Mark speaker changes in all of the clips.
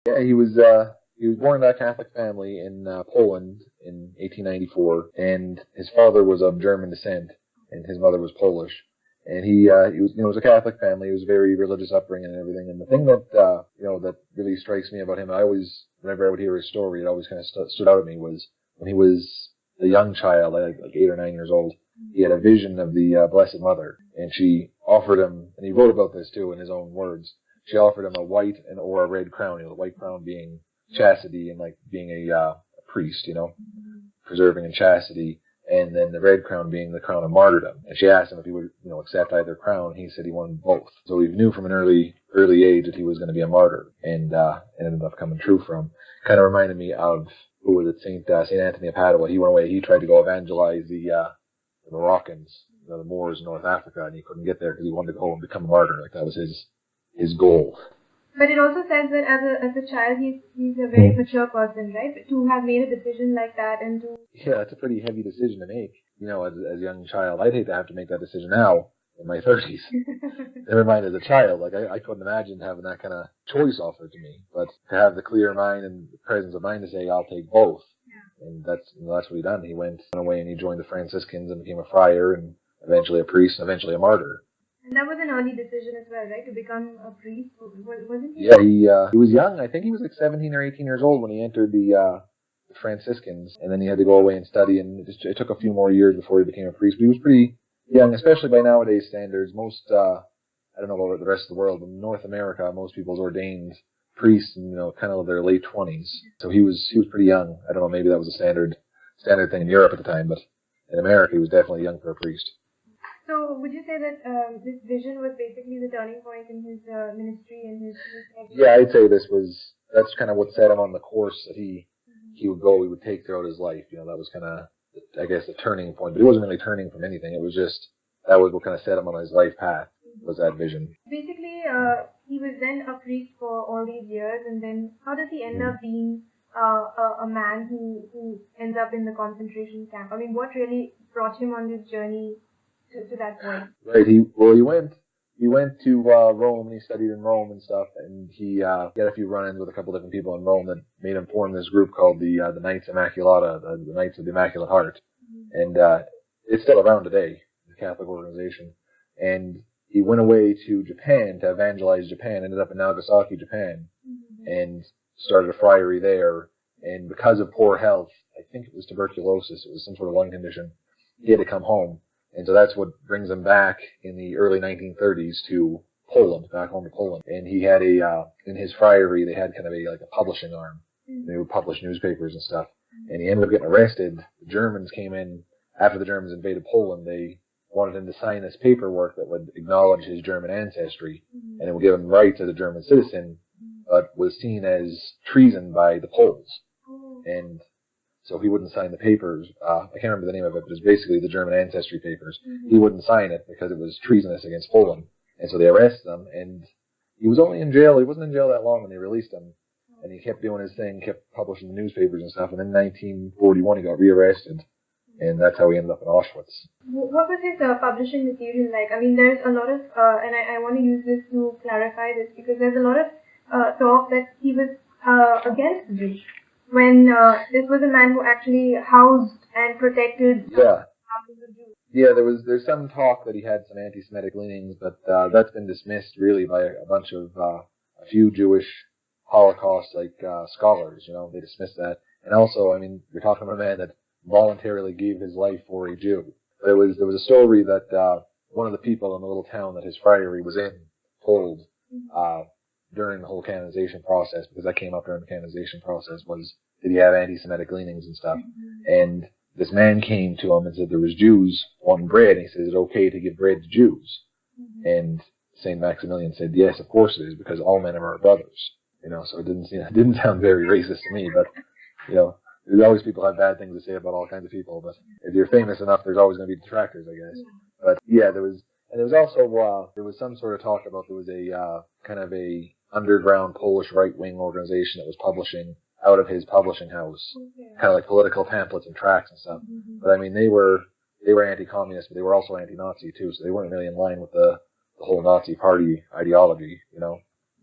Speaker 1: Yeah, he was born in a Catholic family in Poland in 1894, and his father was of German descent, and his mother was Polish. And he was, it was a Catholic family. It was a very religious upbringing and everything. And the thing that, that really strikes me about him, whenever I would hear his story, it always kind of stood out at me was when he was a young child, like 8 or 9 years old, he had a vision of the Blessed Mother, and she offered him, and he wrote about this too in his own words. She offered him a white or a red crown. The white crown being chastity and like being a priest, preserving in chastity, and then the red crown being the crown of martyrdom. And she asked him if he would, accept either crown. He said he wanted both. So he knew from an early age that he was going to be a martyr, and it ended up coming true for him. Kind of reminded me of, who was it, Saint Anthony of Padua. He went away. He tried to go evangelize the Moroccans, the Moors in North Africa, and he couldn't get there because he wanted to go and become a martyr. Like that was his goal.
Speaker 2: But it also says that as a child he's a very mature person, right? To have made a decision like that and to...
Speaker 1: Yeah, it's a pretty heavy decision to make, as a young child. I'd hate to have to make that decision now in my 30s. Never mind as a child. Like I couldn't imagine having that kind of choice offered to me. But to have the clear mind and the presence of mind to say I'll take both. Yeah. And that's what he done. He went away and he joined the Franciscans and became a friar and eventually a priest and eventually a martyr.
Speaker 2: And that was an early decision as well, right? To become a priest, wasn't he?
Speaker 1: Yeah, he was young. I think he was like 17 or 18 years old when he entered the Franciscans, and then he had to go away and study, and it took a few more years before he became a priest. But he was pretty young, especially by nowadays standards. Most, I don't know about the rest of the world, but in North America, most people's ordained priests in, kind of their late 20s. So he was pretty young. I don't know, maybe that was a standard thing in Europe at the time, but in America, he was definitely young for a priest.
Speaker 2: So would you say that this vision was basically the turning point in his ministry and his
Speaker 1: Yeah, I'd say that's kind of what set him on the course that he would take throughout his life. That was kind of, I guess, the turning point. But he wasn't really turning from anything. It was just, that was what kind of set him on his life path, was that vision.
Speaker 2: Basically, he was then a priest for all these years, and then how does he end up being a man who ends up in the concentration camp? I mean, what really brought him on this journey to that point?
Speaker 1: Right. He went to Rome, and he studied in Rome and stuff, and he had a few run-ins with a couple different people in Rome that made him form this group called the Knights Immaculata, the Knights of the Immaculate Heart, and it's still around today, the Catholic organization. And he went away to Japan to evangelize Japan, ended up in Nagasaki, Japan, and started a friary there. And because of poor health, I think it was tuberculosis, it was some sort of lung condition, he had to come home. And so that's what brings him back in the early 1930s to Poland, back home to Poland. And he had in his friary, they had kind of a publishing arm. They would publish newspapers and stuff. And he ended up getting arrested. The Germans came in, after the Germans invaded Poland, they wanted him to sign this paperwork that would acknowledge his German ancestry. And it would give him rights as a German citizen, but was seen as treason by the Poles. And so he wouldn't sign the papers. I can't remember the name of it, but it's basically the German ancestry papers. He wouldn't sign it because it was treasonous against Poland. And so they arrested him, and he was only in jail. He wasn't in jail that long when they released him. And he kept doing his thing, kept publishing the newspapers and stuff. And then in 1941, he got rearrested. And that's how he ended up in Auschwitz.
Speaker 2: What was his publishing material like? I mean, there's a lot of, and I want to use this to clarify this, because there's a lot of talk that he was against Jews. When this was a man who actually housed and protected thousands of Jews.
Speaker 1: Yeah, there's some talk that he had some anti-Semitic leanings, but that's been dismissed really by a few Jewish Holocaust scholars. They dismissed that. And also, I mean, you're talking about a man that voluntarily gave his life for a Jew. But there was a story that one of the people in the little town that his friary was in told during the whole canonization process, because that came up during the canonization process, was did he have anti-Semitic leanings and stuff? And this man came to him and said there was Jews wanting bread, and he said, is it okay to give bread to Jews? And Saint Maximilian said, yes, of course it is, because all men are our brothers. So it didn't sound very racist to me, but there's always people have bad things to say about all kinds of people, but if you're famous enough, there's always going to be detractors, I guess. But yeah, there was also there was some sort of talk about there was a kind of a underground Polish right-wing organization that was publishing out of his publishing house, kind of like political pamphlets and tracts and stuff. But I mean, they were anti-communist, but they were also anti-Nazi too, so they weren't really in line with the whole Nazi party ideology,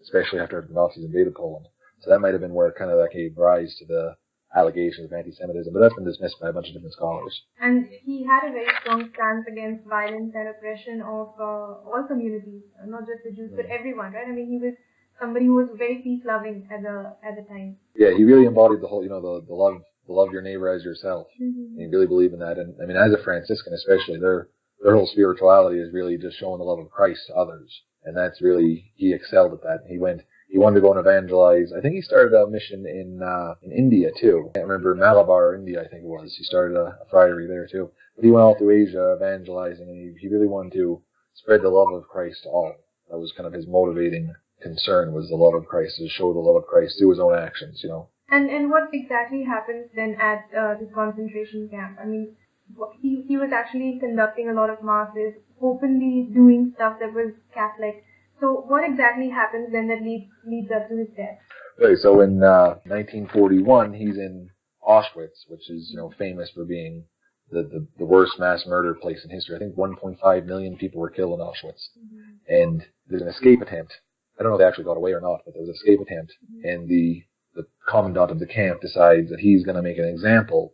Speaker 1: especially after the Nazis invaded Poland. So that might have been where kind of that gave rise to the allegations of anti-Semitism, but that's been dismissed by a bunch of different scholars.
Speaker 2: And he had a very strong stance against violence and oppression of all communities, not just the Jews, but everyone, right? I mean, he was somebody who was very peace-loving at the time.
Speaker 1: Yeah, he really embodied the whole, the love your neighbor as yourself.
Speaker 2: Mm-hmm.
Speaker 1: And he really believed in that. And I mean, as a Franciscan especially, their whole spirituality is really just showing the love of Christ to others. And that's really, he excelled at that. He wanted to go and evangelize. I think he started a mission in India too. I can't remember, Malabar, India, I think it was. He started a friary there too. But he went all through Asia evangelizing, and he really wanted to spread the love of Christ to all. That was kind of his motivating concern, was the love of Christ, to show the love of Christ through his own actions,
Speaker 2: And what exactly happens then at this concentration camp? I mean, he was actually conducting a lot of masses, openly doing stuff that was Catholic. So what exactly happens then that leads up to his death?
Speaker 1: Okay, so in 1941, he's in Auschwitz, which is famous for being the worst mass murder place in history. I think 1.5 million people were killed in Auschwitz, and there's an escape attempt. I don't know if they actually got away or not, but there was an escape attempt, and the commandant of the camp decides that he's going to make an example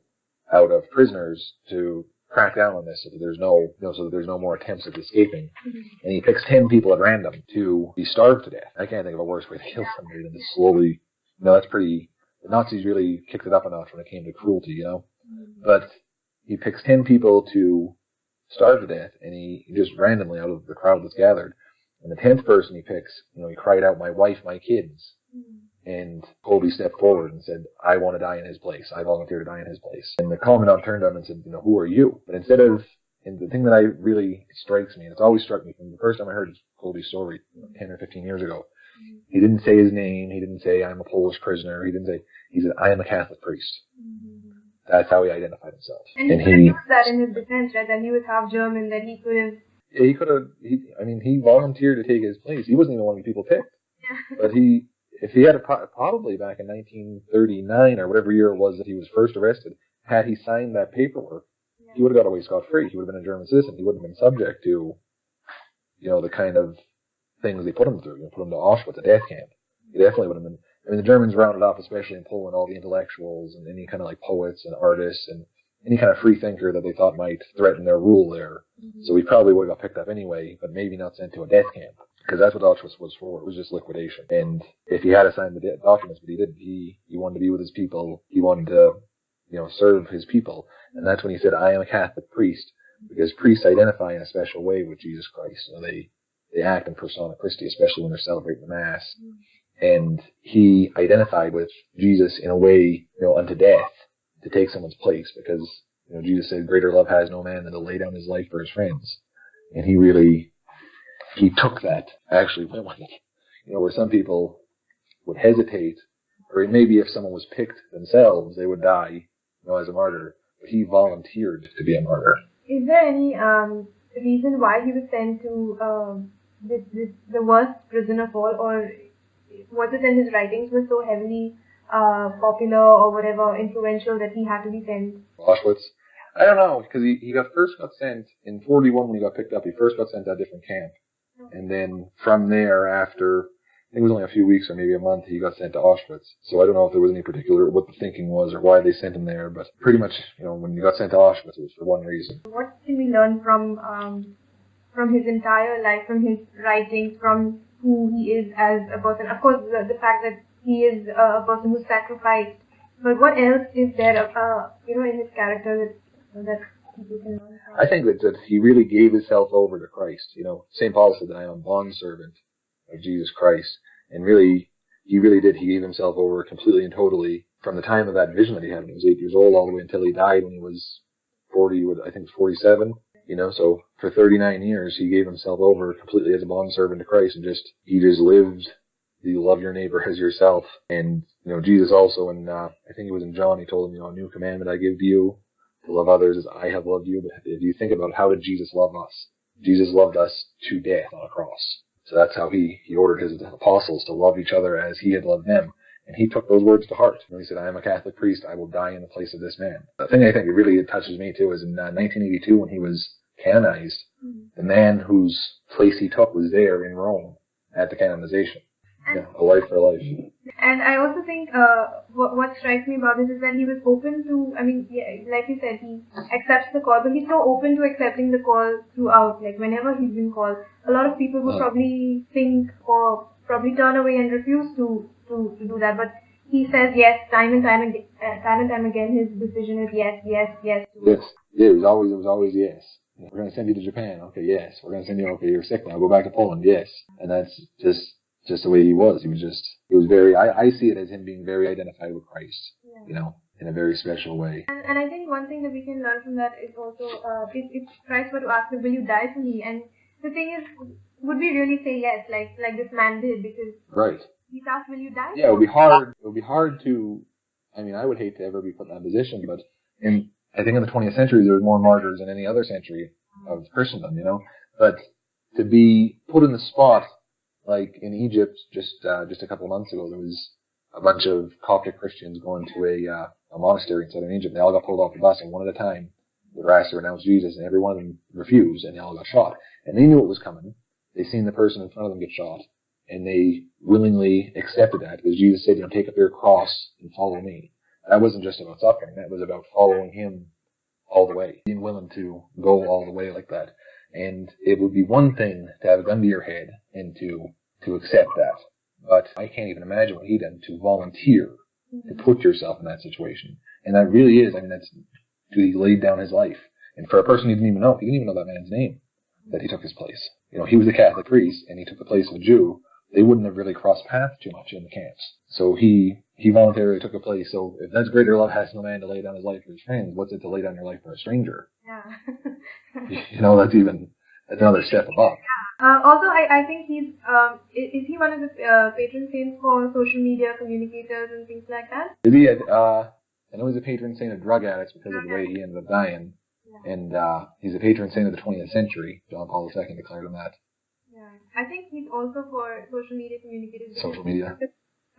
Speaker 1: out of prisoners to crack down on this, so that there's no more attempts at escaping. And he picks 10 people at random to be starved to death. I can't think of a worse way to kill somebody than to slowly. That's pretty. The Nazis really kicked it up a notch when it came to cruelty, But he picks 10 people to starve to death, and he just randomly out of the crowd that's gathered. And the 10th person he picks, he cried out, "My wife, my kids." And Kolbe stepped forward and said, "I want to die in his place. I volunteer to die in his place." And the commandant turned to him and said, "Who are you?" But instead of, and the thing that really strikes me, and it's always struck me from the first time I heard Kolbe's story 10 or 15 years ago, he didn't say his name. He didn't say, "I'm a Polish prisoner." He said, "I am a Catholic priest." That's how he identified himself.
Speaker 2: And he used that in his defense, right? That he was half German, that he could have...
Speaker 1: Yeah, he volunteered to take his place. He wasn't even one of the people picked.
Speaker 2: Yeah.
Speaker 1: But if he had probably back in 1939 or whatever year it was that he was first arrested, had he signed that paperwork, he would have got away scot-free. He would have been a German citizen. He wouldn't have been subject to, the kind of things they put him through. Put him to Auschwitz, a death camp. He definitely would have been. I mean, the Germans rounded off, especially in Poland, all the intellectuals and any kind of poets and artists and any kind of free thinker that they thought might threaten their rule there. So he probably would have got picked up anyway, but maybe not sent to a death camp. Because that's what Auschwitz was for. It was just liquidation. And if he had signed the documents, but he didn't. He wanted to be with his people. He wanted to, serve his people. And that's when he said, "I am a Catholic priest," because priests identify in a special way with Jesus Christ. They act in persona Christi, especially when they're celebrating the Mass. And he identified with Jesus in a way, unto death, to take someone's place, because Jesus said, "Greater love has no man than to lay down his life for his friends." And he took that, actually went with it. Where some people would hesitate, or maybe if someone was picked themselves, they would die, as a martyr. But he volunteered to be a martyr.
Speaker 2: Is there any reason why he was sent to the worst prison of all, or was it that his writings were so heavily popular or whatever, influential, that he had to be sent?
Speaker 1: Auschwitz? I don't know, because he first got sent in 41 when he got picked up. He first got sent to a different camp. And then from there, after, I think it was only a few weeks or maybe a month, he got sent to Auschwitz. So I don't know if there was any particular, what the thinking was or why they sent him there, but pretty much, when he got sent to Auschwitz, it was for one reason.
Speaker 2: What can we learn from his entire life, from his writings, from who he is as a person? Of course, the fact that he is a person who sacrificed, but what else is there, in his character that people can learn from?
Speaker 1: I think that he really gave himself over to Christ. St. Paul said that I am a bondservant of Jesus Christ. And really, he really did. He gave himself over completely and totally from the time of that vision that he had when he was 8 years old all the way until he died when he was 47. So for 39 years, he gave himself over completely as a bondservant to Christ, and he just lived the love your neighbor as yourself. And, Jesus also, and I think it was in John, he told him, "A new commandment I give to you, to love others as I have loved you." But if you think about how did Jesus love us? Jesus loved us to death on a cross. So that's how he ordered his apostles to love each other as he had loved them. And he took those words to heart. He said, "I am a Catholic priest. I will die in the place of this man." The thing I think that really touches me too is in 1982 when he was canonized, the man whose place he took was there in Rome at the canonization. Yeah, a life for life.
Speaker 2: And I also think what strikes me about this is that he was open to, I mean, yeah, like you said, he accepts the call, but he's so open to accepting the call throughout. Like whenever he's been called, a lot of people would probably think or probably turn away and refuse to do that. But he says yes time and time again. His decision is yes, yes, yes.
Speaker 1: Yes. Yeah, it was always yes. We're going to send you to Japan. Okay, yes. We're going to send you, okay, you're sick now. Go back to Poland. Yes. And that's just the way he was. He was very, I see it as him being very identified with Christ, you know, in a very special way.
Speaker 2: And I think one thing that we can learn from that is also, if Christ were to ask him, will you die for me? And the thing is, would we really say yes, like this man did? Because
Speaker 1: right.
Speaker 2: He's asked, will you die?
Speaker 1: Yeah, it would be hard. It would be hard to, I mean, I would hate to ever be put in that position, but I think in the 20th century, there was more martyrs than any other century of Christendom, you know, but to be put in the spot, like in Egypt, just a couple of months ago, there was a bunch of Coptic Christians going to a monastery in southern Egypt. They all got pulled off the bus, and one at a time, they were asked to renounce Jesus, and every one of them refused, and they all got shot. And they knew it was coming. They seen the person in front of them get shot, and they willingly accepted that because Jesus said, you know, take up your cross and follow me. That wasn't just about suffering. That was about following him all the way, being willing to go all the way like that. And it would be one thing to have a gun to your head and to accept that. But I can't even imagine what he did to volunteer to put yourself in that situation. And that really is, I mean, he laid down his life. And for a person he didn't even know that man's name, that he took his place. You know, he was a Catholic priest and he took the place of a Jew. They wouldn't have really crossed paths too much in the camps. So he voluntarily took a place. So if that's greater love has no man to lay down his life for his friends, what's it to lay down your life for a stranger?
Speaker 2: Yeah.
Speaker 1: You know, that's another step above.
Speaker 2: Also, I think he's, is he one of the patron saints for social media communicators and things like that?
Speaker 1: Is he? I know he's a patron saint of drug addicts because of the way he ended up dying. Yeah. And he's a patron saint of the 20th century. John Paul II declared him that.
Speaker 2: Yeah. I think he's also for social media communicators.
Speaker 1: Social media.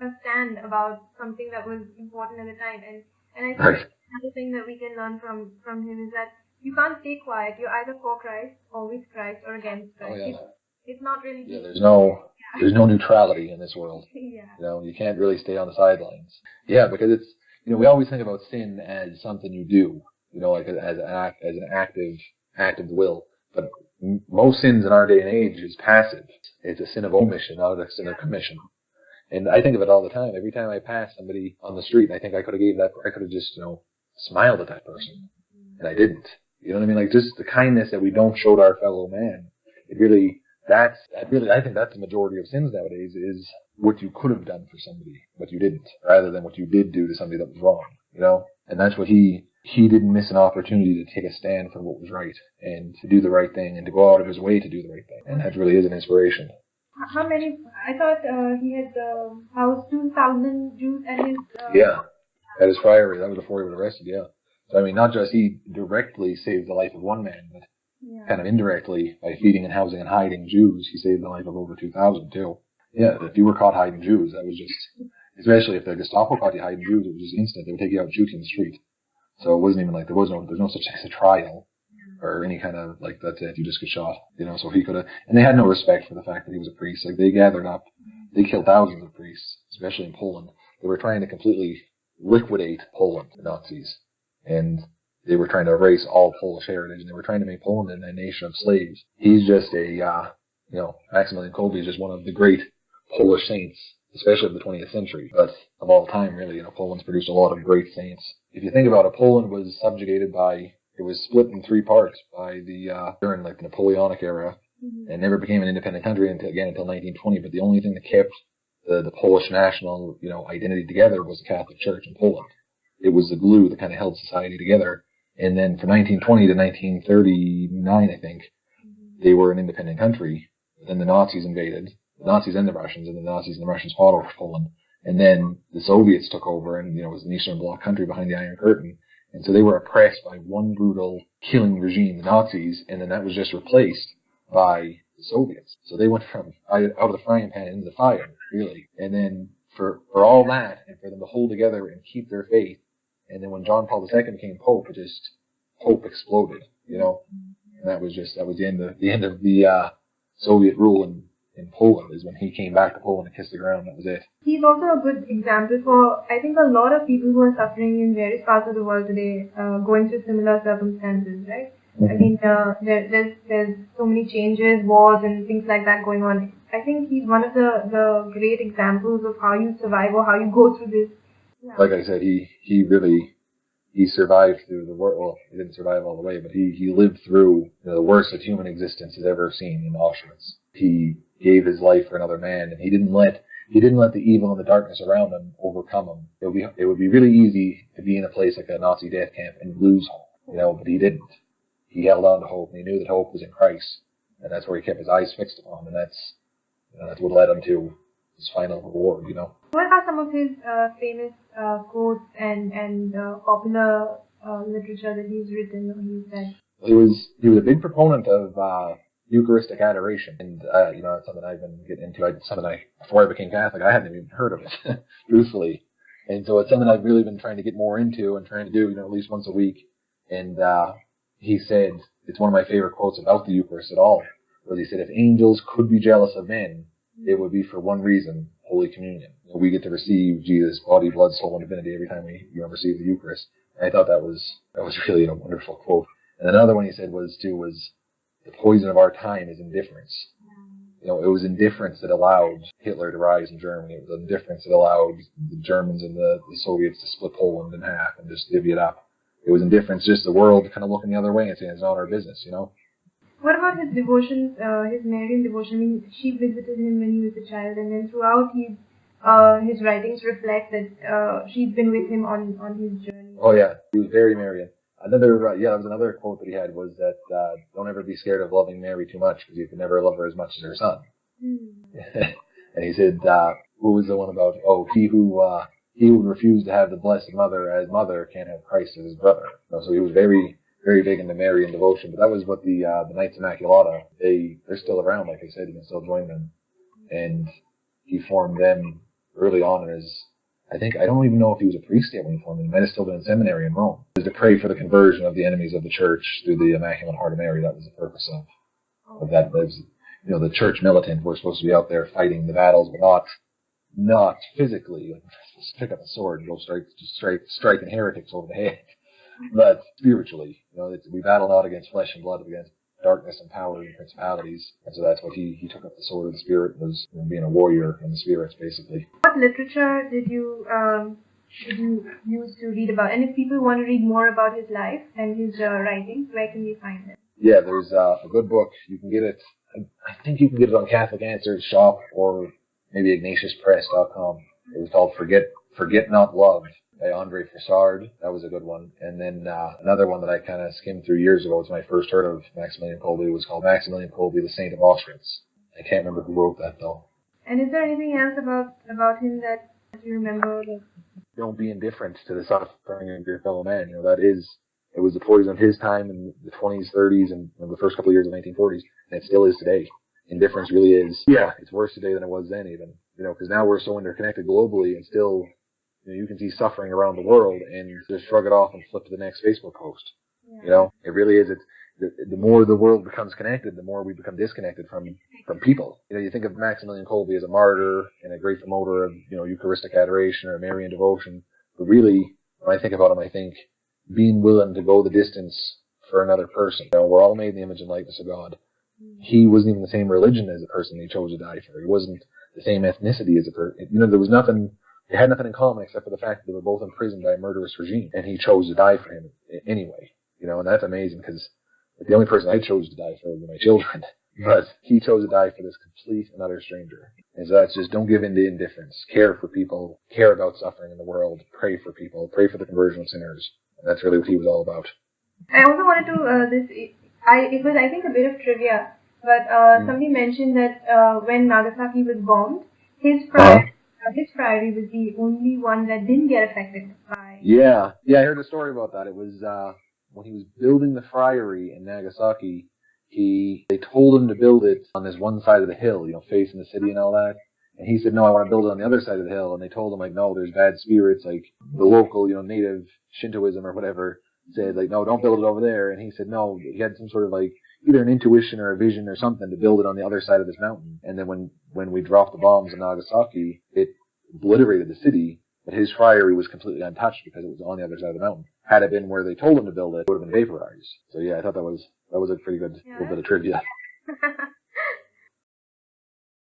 Speaker 2: A stand about something that was important at the time. And I think another thing that we can learn from him is that you can't stay quiet. You're either for Christ or with Christ or against Christ. Oh, yeah. It's not really. Yeah, there's no neutrality in this world. Yeah. You know, you can't really stay on the sidelines. Yeah, because it's, you know, we always think about sin as something you do, you know, like as an act of the will. But most sins in our day and age is passive. It's a sin of omission, not a sin of commission. And I think of it all the time. Every time I pass somebody on the street, I think I could have just, you know, smiled at that person. And I didn't. You know what I mean? Like, just the kindness that we don't show to our fellow man. I think that's the majority of sins nowadays, is what you could have done for somebody, but you didn't, rather than what you did do to somebody that was wrong, you know? And that's what he didn't miss an opportunity to take a stand for what was right, and to do the right thing, and to go out of his way to do the right thing. And that really is an inspiration. How many, I thought he had housed 2,000 Jews at his...
Speaker 1: Yeah, at his friary. That was before he was arrested, yeah. So, I mean, not just he directly saved the life of one man, but kind of indirectly, by feeding and housing and hiding Jews, he saved the life of over 2,000 too. Yeah, if you were caught hiding Jews, that was just, especially if the Gestapo caught you hiding Jews, it was just instant. They would take you out and shoot you in the street. So it wasn't even like, there's no such thing as a trial, or any kind of, like, that's it, you just get shot, you know. So he could have, and they had no respect for the fact that he was a priest. Like, they gathered up, they killed thousands of priests, especially in Poland. They were trying to completely liquidate Poland, the Nazis. And they were trying to erase all Polish heritage, and they were trying to make Poland a nation of slaves. He's just Maximilian Kolbe is just one of the great Polish saints, especially of the 20th century, but of all time, really. You know, Poland's produced a lot of great saints. If you think about it, Poland was subjugated it was split in three parts during like the Napoleonic era, and never became an independent country until 1920. But the only thing that kept the Polish national, you know, identity together was the Catholic Church in Poland. It was the glue that kind of held society together. And then from 1920 to 1939, I think, they were an independent country. Then the Nazis invaded, the Nazis and the Russians, and the Nazis and the Russians fought over Poland. And then the Soviets took over, and, you know, it was an Eastern Bloc country behind the Iron Curtain. And so they were oppressed by one brutal killing regime, the Nazis, and then that was just replaced by the Soviets. So they went from out of the frying pan into the fire, really. And then for all that, and for them to hold together and keep their faith, and then when John Paul II became Pope, hope exploded, you know. And that was the end of the Soviet rule, and in Poland is when he came back to Poland and kissed the ground. That was it.
Speaker 2: He's also a good example for, I think, a lot of people who are suffering in various parts of the world today, going through similar circumstances, right? I mean, there's so many changes, wars, and things like that going on. I think he's one of the great examples of how you survive or how you go through this. Yeah.
Speaker 1: Like I said, he really survived through the war. Well, he didn't survive all the way, but he lived through the worst that human existence has ever seen in Auschwitz. He gave his life for another man, and he didn't let the evil and the darkness around him overcome him. It would be really easy to be in a place like a Nazi death camp and lose hope, but he didn't. He held on to hope, and he knew that hope was in Christ, and that's where he kept his eyes fixed upon, and that's what led him to his final reward.
Speaker 2: What are some of his famous quotes and popular literature that he's written or he's said?
Speaker 1: He was a big proponent of Eucharistic adoration, and it's something I've been getting into. Before I became Catholic, I hadn't even heard of it, truthfully, and so it's something I've really been trying to get more into and trying to do, at least once a week. And he said, it's one of my favorite quotes about the Eucharist at all, where he said, if angels could be jealous of men, it would be for one reason: Holy Communion. We get to receive Jesus' body, blood, soul, and divinity every time we receive the Eucharist. And I thought that was really a wonderful quote. And another one he said was the poison of our time is indifference. It was indifference that allowed Hitler to rise in Germany. It was indifference that allowed the Germans and the Soviets to split Poland in half and just divvy it up. It was indifference, just the world kind of looking the other way and saying it's not our business,
Speaker 2: What about his devotions, his Marian devotion? I mean, she visited him when he was a child, and then throughout his writings reflect that she's been with him on his journey.
Speaker 1: Oh yeah, he was very Marian. There was another quote that he had was that don't ever be scared of loving Mary too much, because you can never love her as much as her son. And he said, what was the one about? Oh, he who refused to have the Blessed Mother as mother can't have Christ as his brother. So he was very, very big into Marian devotion. But that was what the Knights Immaculata, they're still around. Like I said, you can still join them. And he formed them early on in his, I don't even know if he was a priest yet when he formed them. He might have still been in seminary in Rome. It was to pray for the conversion of the enemies of the church through the Immaculate Heart of Mary. That was the purpose of that. The church militant were supposed to be out there fighting the battles, but not physically. Like, just pick up a sword and go striking heretics over the head. But spiritually, we battle not against flesh and blood, but against darkness and powers and principalities. And so that's what he took up the sword of the Spirit, was being a warrior in the spirits, basically.
Speaker 2: What literature did you use to read about? And if people want to read more about his life and his writings, where can they find it?
Speaker 1: Yeah, there's a good book. You can get it. I think you can get it on Catholic Answers shop or maybe IgnatiusPress.com. It was called Forget Not Love by Andre Frossard. That was a good one. And then another one that I kind of skimmed through years ago, was when I first heard of Maximilian Kolbe, was called Maximilian Kolbe, the Saint of Auschwitz. I can't remember who wrote that, though.
Speaker 2: And is there anything else about him that you remember?
Speaker 1: Don't be indifferent to the suffering of your fellow man. It was the poison of his time in the 20s, 30s, and the first couple of years of the 1940s, and it still is today. Indifference really is, it's worse today than it was then even, because now we're so interconnected globally, and still, you can see suffering around the world and just shrug it off and flip to the next Facebook post. Yeah. It really is. The more the world becomes connected, the more we become disconnected from people. You think of Maximilian Kolbe as a martyr and a great promoter of, Eucharistic adoration or Marian devotion, but really, when I think about him, I think being willing to go the distance for another person. We're all made in the image and likeness of God. He wasn't even the same religion as the person he chose to die for. He wasn't the same ethnicity as a person. There was nothing. They had nothing in common except for the fact that they were both imprisoned by a murderous regime, and he chose to die for him anyway. And that's amazing, because the only person I chose to die for were my children, but he chose to die for this complete and utter stranger. And so that's just, don't give in to indifference. Care for people. Care about suffering in the world. Pray for people. Pray for the conversion of sinners. And that's really what he was all about.
Speaker 2: I also wanted to it was, I think, a bit of trivia, but somebody mentioned that when Nagasaki was bombed, his priory was the only one that didn't get affected by.
Speaker 1: Yeah, I heard a story about that. It was when he was building the friary in Nagasaki. They told him to build it on this one side of the hill, facing the city and all that. And he said, no, I want to build it on the other side of the hill. And they told him, like, no, there's bad spirits, like the local, native Shintoism or whatever said, like, no, don't build it over there. And he said, no, he had some sort of, like, either an intuition or a vision or something to build it on the other side of this mountain. And then when we dropped the bombs in Nagasaki, it obliterated the city, but his friary was completely untouched because it was on the other side of the mountain. Had it been where they told him to build it, it would have been vaporized. So yeah, I thought that was a pretty good little bit of trivia.